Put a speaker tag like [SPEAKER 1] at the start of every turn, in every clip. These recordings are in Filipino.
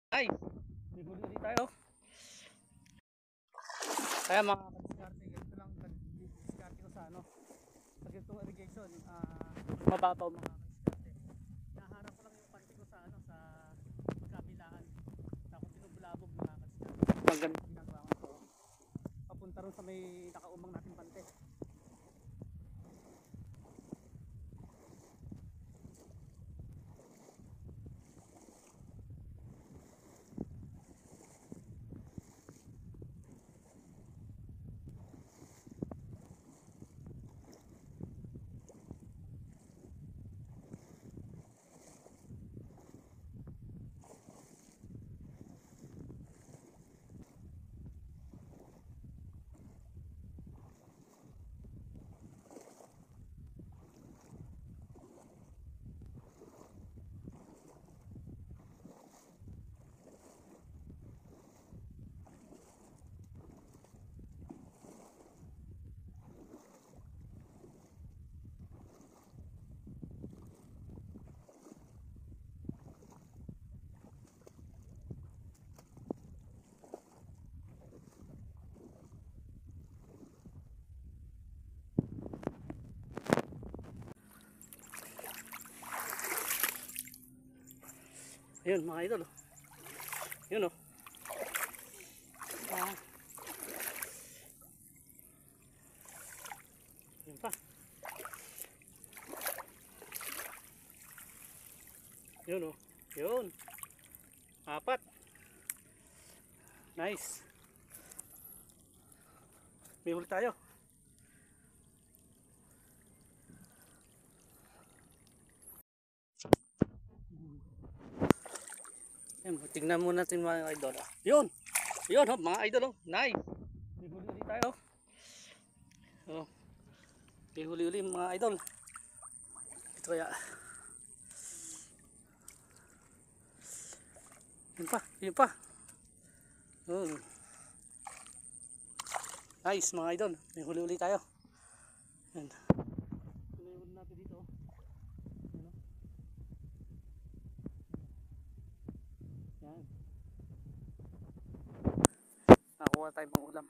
[SPEAKER 1] Ay, may huli ulit tayo. Kaya mga kadiskarte, ganito lang kadiskarte ko sa ano. Pag itong irrigation, mababaw mga kadiskarte. Naharap ko lang yung panty ko sa ano, sa magkabilaan. Tapos binubulabog mga kadiskarte. Pag ganito ginagawa ko ito, papunta rin sa may nakaumang natin pante. Ayun mga idol. Yun o. Yun pa. Yun o. Yun. Apat. Nice. May huli tayo. Yan, tingnan muna natin mga idol. Yun. Yun ho, mga idol. Nice. May huli ulit tayo. Oh. May huli ulit mga idol. Ito kaya. Yun pa. Yun pa. Oh. Nice mga idol. May huli ulit tayo. Yan. Huli natin dito. Yan. Nakuha tayo pang ulam.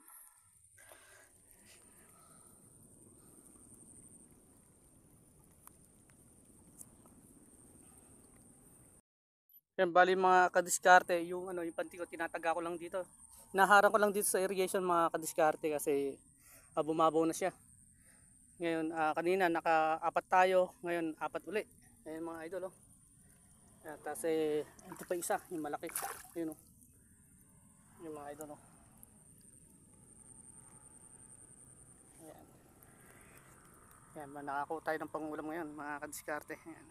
[SPEAKER 1] Yan, bali mga kadiskarte, yung ano, yung panty ko tinataga ko lang dito. Naharang ko lang dito sa irrigation mga kadiskarte kasi bumabaw na siya. Ngayon, kanina naka-apat tayo, ngayon apat uli. Ayan mga idol, oh. Tapos ito pa isa, yung malaki. Ayun, oh. Yung mga idol, oh. Ayan. Ayan, nakakuha tayo ng pangulam ngayon mga kadiskarte. Ayan.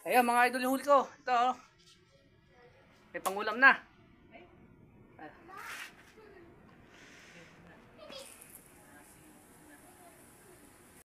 [SPEAKER 1] Ayan mga idol, yung huli ko. Ito, oh. May pangulam na.